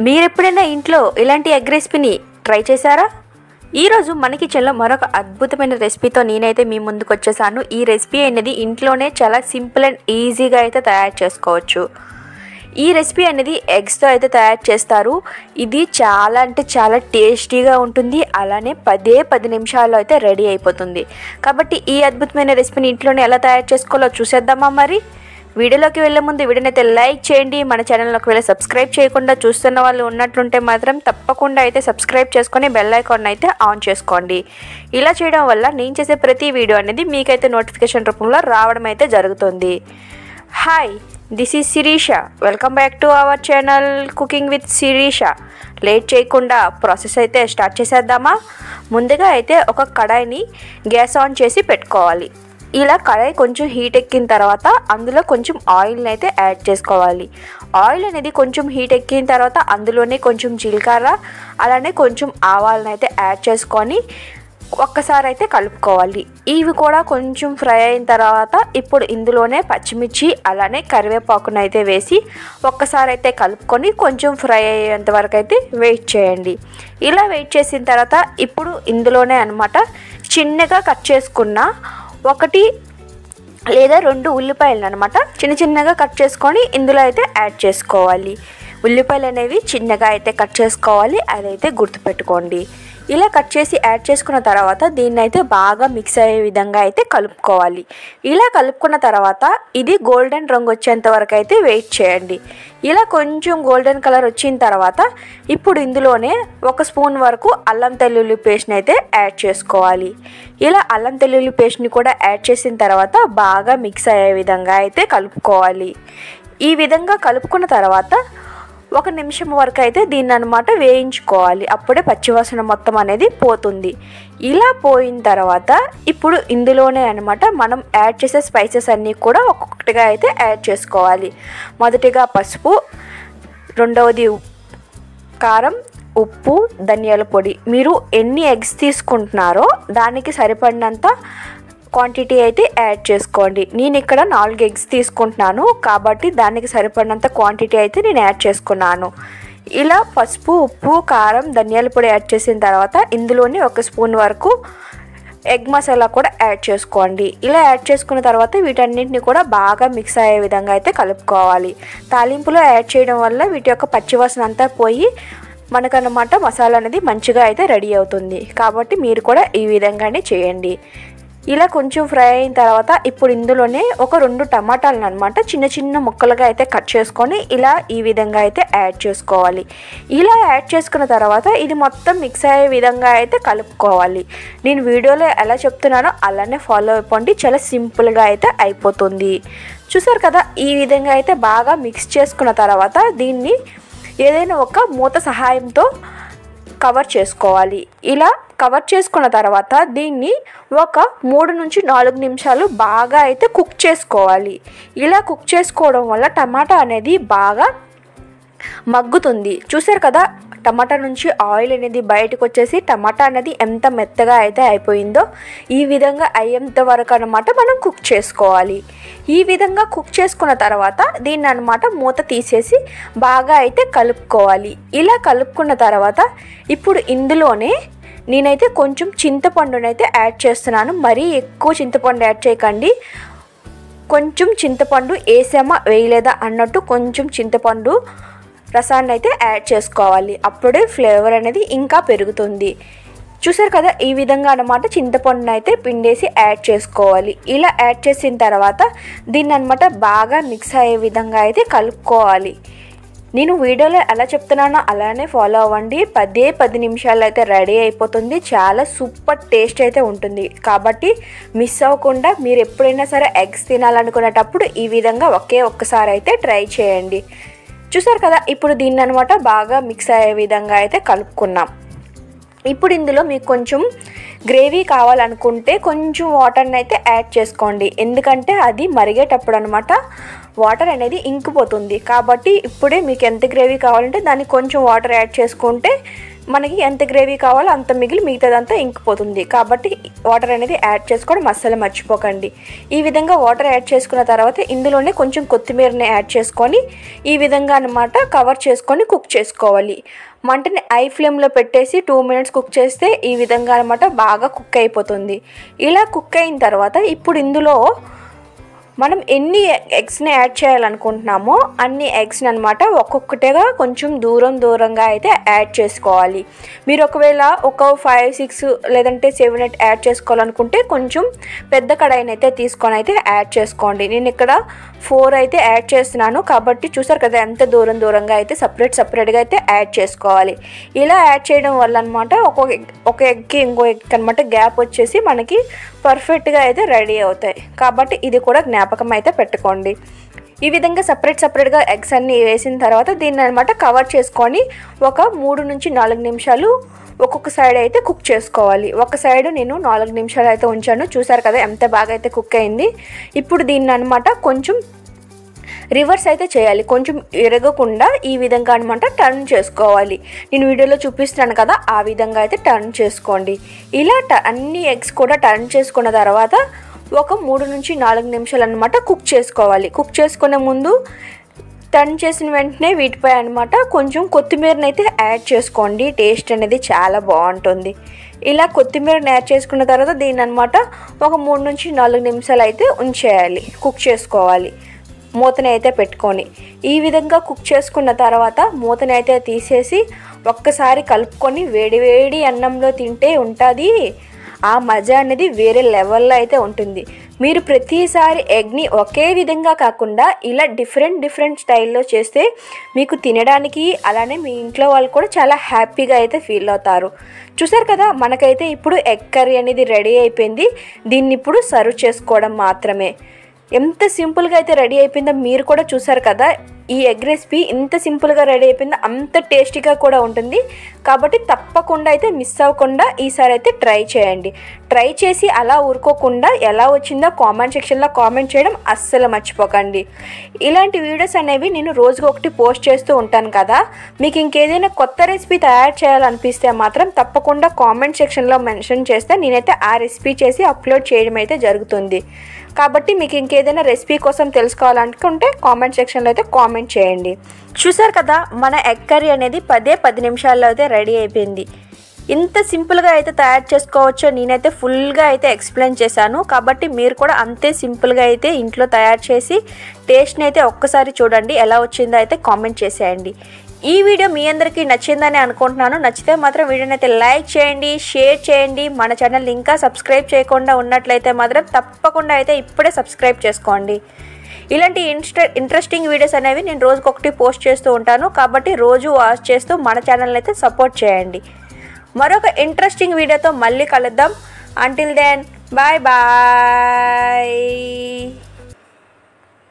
మీరెప్పుడైనా ఇంట్లో ఇలాంటి ఎగ్ రెసిపీని ట్రై చేశారా? ఈరోజు మన కిచెన్లో మరొక అద్భుతమైన రెసిపీతో నేనైతే మీ ముందుకు వచ్చేసాను. ఈ రెసిపీ అనేది ఇంట్లోనే చాలా సింపుల్ అండ్ ఈజీగా అయితే తయారు చేసుకోవచ్చు. ఈ రెసిపీ అనేది ఎగ్స్తో అయితే తయారు చేస్తారు. ఇది చాలా అంటే చాలా టేస్టీగా ఉంటుంది. అలానే 10 నిమిషాల్లో అయితే రెడీ అయిపోతుంది. కాబట్టి ఈ అద్భుతమైన రెసిపీని ఇంట్లోనే ఎలా తయారు చేసుకోవాలో చూసేద్దామా? మరి వీడియోలోకి వెళ్ళే ముందు వీడియోని అయితే లైక్ చేయండి. మన ఛానల్లోకి వెళ్ళి సబ్స్క్రైబ్ చేయకుండా చూస్తున్న వాళ్ళు ఉన్నట్లుంటే మాత్రం తప్పకుండా అయితే సబ్స్క్రైబ్ చేసుకొని బెల్ ఐకాన్ అయితే ఆన్ చేసుకోండి. ఇలా చేయడం వల్ల నేను చేసే ప్రతి వీడియో అనేది మీకైతే నోటిఫికేషన్ రూపంలో రావడం అయితే జరుగుతుంది. Hi, this is Shirisha. Welcome back to our channel cooking with Shirisha. Late చేయకుండా ప్రాసెస్ అయితే స్టార్ట్ చేసేద్దామా? ముందుగా అయితే ఒక కడాయిని గ్యాస్ ఆన్ చేసి పెట్టుకోవాలి. ఇలా కడాయి కొంచెం హీట్ ఎక్కిన తర్వాత అందులో కొంచెం ఆయిల్ని అయితే యాడ్ చేసుకోవాలి. ఆయిల్ అనేది కొంచెం హీట్ ఎక్కిన తర్వాత అందులోనే కొంచెం జీలకర్ర అలానే కొంచెం ఆవాలను అయితే యాడ్ చేసుకొని ఒక్కసారి అయితే కలుపుకోవాలి. ఇవి కూడా కొంచెం ఫ్రై అయిన తర్వాత ఇప్పుడు ఇందులోనే పచ్చిమిర్చి అలానే కరివేపాకును అయితే వేసి ఒక్కసారి అయితే కలుపుకొని కొంచెం ఫ్రై అయ్యేంత వరకు అయితే వెయిట్ చేయండి. ఇలా వెయిట్ చేసిన తర్వాత ఇప్పుడు ఇందులోనే అన్నమాట చిన్నగా కట్ చేసుకున్న 1 లేదా 2 ఉల్లిపాయలను అనమాట చిన్నగా కట్ చేసుకొని ఇందులో అయితే యాడ్ చేసుకోవాలి. ఉల్లిపాయలు అనేవి చిన్నగా అయితే కట్ చేసుకోవాలి, అదైతే గుర్తుపెట్టుకోండి. ఇలా కట్ చేసి యాడ్ చేసుకున్న తర్వాత దీన్ని అయితే బాగా మిక్స్ అయ్యే విధంగా అయితే కలుపుకోవాలి. ఇలా కలుపుకున్న తర్వాత ఇది గోల్డెన్ రంగు వచ్చేంత వరకు అయితే వెయిట్ చేయండి. ఇలా కొంచెం గోల్డెన్ కలర్ వచ్చిన తర్వాత ఇప్పుడు ఇందులోనే 1 స్పూన్ వరకు అల్లం వెల్లుల్లి పేస్ట్ని అయితే యాడ్ చేసుకోవాలి. ఇలా అల్లం వెల్లుల్లి పేస్ట్ని కూడా యాడ్ చేసిన తర్వాత బాగా మిక్స్ అయ్యే విధంగా అయితే కలుపుకోవాలి. ఈ విధంగా కలుపుకున్న తర్వాత 1 నిమిషం వరకు అయితే దీన్ని అనమాట వేయించుకోవాలి. అప్పుడే పచ్చివాసన మొత్తం అనేది పోతుంది. ఇలా పోయిన తర్వాత ఇప్పుడు ఇందులోనే అనమాట మనం యాడ్ చేసే స్పైసెస్ అన్నీ కూడా ఒక్కొక్కటిగా అయితే యాడ్ చేసుకోవాలి. మొదటిగా పసుపు, రెండవది కారం, ఉప్పు, ధనియాల పొడి. మీరు ఎన్ని ఎగ్స్ తీసుకుంటున్నారో దానికి సరిపడినంత క్వాంటిటీ అయితే యాడ్ చేసుకోండి. నేను ఇక్కడ 4 ఎగ్స్ తీసుకుంటున్నాను కాబట్టి దానికి సరిపడినంత క్వాంటిటీ అయితే నేను యాడ్ చేసుకున్నాను. ఇలా పసుపు, ఉప్పు, కారం, ధనియాల పొడి యాడ్ చేసిన తర్వాత ఇందులోని 1 స్పూన్ వరకు ఎగ్ మసాలా కూడా యాడ్ చేసుకోండి. ఇలా యాడ్ చేసుకున్న తర్వాత వీటన్నిటిని కూడా బాగా మిక్స్ అయ్యే విధంగా అయితే కలుపుకోవాలి. తాలింపులో యాడ్ చేయడం వల్ల వీటి యొక్క పచ్చివాసన అంతా పోయి మనకన్నమాట మసాలా అనేది మంచిగా అయితే రెడీ అవుతుంది. కాబట్టి మీరు కూడా ఈ విధంగానే చేయండి. ఇలా కొంచెం ఫ్రై అయిన తర్వాత ఇప్పుడు ఇందులోనే ఒక 2 టమాటాలను అనమాట చిన్న ముక్కలుగా అయితే కట్ చేసుకొని ఇలా ఈ విధంగా అయితే యాడ్ చేసుకోవాలి. ఇలా యాడ్ చేసుకున్న తర్వాత ఇది మొత్తం మిక్స్ అయ్యే విధంగా అయితే కలుపుకోవాలి. నేను వీడియోలో ఎలా చెప్తున్నానో అలానే ఫాలో అయిపోండి. చాలా సింపుల్గా అయితే అయిపోతుంది. చూసారు కదా, ఈ విధంగా అయితే బాగా మిక్స్ చేసుకున్న తర్వాత దీన్ని ఏదైనా ఒక మూత సహాయంతో కవర్ చేసుకోవాలి. ఇలా కవర్ చేసుకున్న తర్వాత దీన్ని ఒక 3 నుంచి 4 నిమిషాలు బాగా అయితే కుక్ చేసుకోవాలి. ఇలా కుక్ చేసుకోవడం వల్ల టమాటా అనేది బాగా మగ్గుతుంది. చూసారు కదా, టమాటా నుంచి ఆయిల్ అనేది బయటకు వచ్చేసి టమాటా అనేది ఎంత మెత్తగా అయితే అయిపోయిందో ఈ విధంగా అయ్యేంత వరకు అనమాట మనం కుక్ చేసుకోవాలి. ఈ విధంగా కుక్ చేసుకున్న తర్వాత దీన్ని అనమాట మూత తీసేసి బాగా అయితే కలుపుకోవాలి. ఇలా కలుపుకున్న తర్వాత ఇప్పుడు ఇందులోనే నేనైతే కొంచెం చింతపండునైతే యాడ్ చేస్తున్నాను. మరీ ఎక్కువ చింతపండు యాడ్ చేయకండి. కొంచెం చింతపండు వేసామా వేయలేదా అన్నట్టు కొంచెం చింతపండు రసాన్ని అయితే యాడ్ చేసుకోవాలి. అప్పుడే ఫ్లేవర్ అనేది ఇంకా పెరుగుతుంది. చూసారు కదా, ఈ విధంగా అన్నమాట చింతపండుని అయితే పిండేసి యాడ్ చేసుకోవాలి. ఇలా యాడ్ చేసిన తర్వాత దీన్ని అనమాట బాగా మిక్స్ అయ్యే విధంగా అయితే కలుపుకోవాలి. నేను వీడియోలో ఎలా చెప్తున్నానో అలానే ఫాలో అవ్వండి. 10 నిమిషాలు అయితే రెడీ అయిపోతుంది. చాలా సూపర్ టేస్ట్ అయితే ఉంటుంది. కాబట్టి మిస్ అవ్వకుండా మీరు ఎప్పుడైనా సరే ఎగ్స్ తినాలనుకునేటప్పుడు ఈ విధంగా ఒక్కసారి అయితే ట్రై చేయండి. చూసారు కదా, ఇప్పుడు దీన్ని అనమాట బాగా మిక్స్ అయ్యే విధంగా అయితే కలుపుకున్నాం. ఇప్పుడు ఇందులో మీకు కొంచెం గ్రేవీ కావాలనుకుంటే కొంచెం వాటర్ని అయితే యాడ్ చేసుకోండి. ఎందుకంటే అది మరిగేటప్పుడు అనమాట వాటర్ అనేది ఇంకిపోతుంది. కాబట్టి ఇప్పుడే మీకు ఎంత గ్రేవీ కావాలంటే దానికి కొంచెం వాటర్ యాడ్ చేసుకుంటే మనకి ఎంత గ్రేవీ కావాలో అంత మిగిలి మిగతాదంతా ఇంకిపోతుంది. కాబట్టి వాటర్ అనేది యాడ్ చేసుకోవడం అస్సలు మర్చిపోకండి. ఈ విధంగా వాటర్ యాడ్ చేసుకున్న తర్వాత ఇందులోనే కొంచెం కొత్తిమీరని యాడ్ చేసుకొని ఈ విధంగా అన్నమాట కవర్ చేసుకొని కుక్ చేసుకోవాలి. మంటని హై ఫ్లేమ్లో పెట్టేసి 2 minutes కుక్ చేస్తే ఈ విధంగా అన్నమాట బాగా కుక్ అయిపోతుంది. ఇలా కుక్ అయిన తర్వాత ఇప్పుడు ఇందులో మనం ఎన్ని ఎగ్స్ని యాడ్ చేయాలనుకుంటున్నామో అన్ని ఎగ్స్ని అనమాట ఒక్కొక్కటిగా కొంచెం దూరంగా అయితే యాడ్ చేసుకోవాలి. మీరు ఒకవేళ ఒక 5, 6 లేదంటే 7, 8 యాడ్ చేసుకోవాలనుకుంటే కొంచెం పెద్ద కడాయిని అయితే తీసుకొని అయితే యాడ్ చేసుకోండి. నేను ఇక్కడ 4 అయితే యాడ్ చేస్తున్నాను. కాబట్టి చూసారు కదా ఎంత దూరంగా అయితే సపరేట్గా అయితే యాడ్ చేసుకోవాలి. ఇలా యాడ్ చేయడం వల్ల అనమాట ఒక ఎగ్కి ఇంకో ఎగ్ అనమాట గ్యాప్ వచ్చేసి మనకి పర్ఫెక్ట్గా అయితే రెడీ అవుతాయి. కాబట్టి ఇది కూడా జ్ఞాపకం అయితే పెట్టుకోండి. ఈ విధంగా సపరేట్గా ఎగ్స్ అన్నీ వేసిన తర్వాత దీన్ని అనమాట కవర్ చేసుకొని ఒక 3 నుంచి 4 నిమిషాలు ఒక్కొక్క సైడ్ అయితే కుక్ చేసుకోవాలి. ఒక సైడ్ నేను 4 నిమిషాలు అయితే ఉంచాను. చూసారు కదా ఎంత బాగా అయితే కుక్ అయింది. ఇప్పుడు దీన్ని అనమాట కొంచెం రివర్స్ అయితే చేయాలి. కొంచెం ఎరగకుండా ఈ విధంగా అనమాట టర్న్ చేసుకోవాలి. నేను వీడియోలో చూపిస్తున్నాను కదా ఆ విధంగా అయితే టర్న్ చేసుకోండి. ఇలా అన్ని ఎగ్స్ కూడా టర్న్ చేసుకున్న తర్వాత ఒక 3 నుంచి 4 నిమిషాలు అనమాట కుక్ చేసుకోవాలి. కుక్ చేసుకునే ముందు టర్న్ చేసిన వెంటనే వీటిపై అనమాట కొంచెం కొత్తిమీరని అయితే యాడ్ చేసుకోండి. టేస్ట్ అనేది చాలా బాగుంటుంది. ఇలా కొత్తిమీరని యాడ్ చేసుకున్న తర్వాత దీన్ని అనమాట ఒక 3 నుంచి 4 నిమిషాలు అయితే ఉంచేయాలి, కుక్ చేసుకోవాలి. మూతని అయితే పెట్టుకొని ఈ విధంగా కుక్ చేసుకున్న తర్వాత మూతని అయితే తీసేసి ఒక్కసారి కలుపుకొని వేడి అన్నంలో తింటే ఉంటుంది ఆ మజా అనేది వేరే లెవెల్లో అయితే ఉంటుంది. మీరు ప్రతిసారి ఎగ్ని ఒకే విధంగా కాకుండా ఇలా డిఫరెంట్ స్టైల్లో చేస్తే మీకు తినడానికి అలానే మీ ఇంట్లో వాళ్ళు కూడా చాలా హ్యాపీగా అయితే ఫీల్ అవుతారు. చూసారు కదా మనకైతే ఇప్పుడు ఎగ్ కర్రీ అనేది రెడీ అయిపోయింది. దీన్ని ఇప్పుడు సర్వ్ చేసుకోవడం మాత్రమే. ఎంత సింపుల్గా అయితే రెడీ అయిపోయిందో మీరు కూడా చూసారు కదా. ఈ ఎగ్ రెసిపీ ఎంత సింపుల్గా రెడీ అయిపోయిందో అంత టేస్టీగా కూడా ఉంటుంది. కాబట్టి తప్పకుండా అయితే మిస్ అవ్వకుండా ఈసారి అయితే ట్రై చేయండి. ట్రై చేసి అలా ఊరుకోకుండా ఎలా వచ్చిందో కామెంట్ సెక్షన్లో కామెంట్ చేయడం అస్సలు మర్చిపోకండి. ఇలాంటి వీడియోస్ అనేవి నేను రోజుకు ఒకటి పోస్ట్ చేస్తూ ఉంటాను కదా. మీకు ఇంకేదైనా కొత్త రెసిపీ తయారు చేయాలనిపిస్తే మాత్రం తప్పకుండా కామెంట్ సెక్షన్లో మెన్షన్ చేస్తే నేనైతే ఆ రెసిపీ చేసి అప్లోడ్ చేయడం అయితే జరుగుతుంది. కాబట్టి మీకు ఇంకేదైనా రెసిపీ కోసం తెలుసుకోవాలనుకుంటే కామెంట్ సెక్షన్లో అయితే కామెంట్ చేయండి. చూసారు కదా మన ఎగ్ కర్రీ అనేది 10 నిమిషాల్లో అయితే రెడీ అయిపోయింది. ఇంత సింపుల్గా అయితే తయారు చేసుకోవచ్చో నేనైతే ఫుల్గా అయితే ఎక్స్ప్లెయిన్ చేశాను. కాబట్టి మీరు కూడా అంతే సింపుల్గా అయితే ఇంట్లో తయారు చేసి టేస్ట్ని అయితే ఒక్కసారి చూడండి. ఎలా వచ్చిందో అయితే కామెంట్ చేసేయండి. ఈ వీడియో మీ అందరికీ నచ్చిందని అనుకుంటున్నాను. నచ్చితే మాత్రం వీడియోని అయితే లైక్ చేయండి, షేర్ చేయండి. మన ఛానల్ ఇంకా సబ్స్క్రైబ్ చేయకుండా ఉన్నట్లయితే మాత్రం తప్పకుండా అయితే ఇప్పుడే సబ్స్క్రైబ్ చేసుకోండి. ఇలాంటి ఇంట్రెస్టింగ్ వీడియోస్ అనేవి నేను రోజుకొకటి పోస్ట్ చేస్తూ ఉంటాను. కాబట్టి రోజు వాచ్ చేస్తూ మన ఛానల్ అయితే సపోర్ట్ చేయండి. మరొక ఇంట్రెస్టింగ్ వీడియోతో మళ్ళీ కలుద్దాం. Until then bye.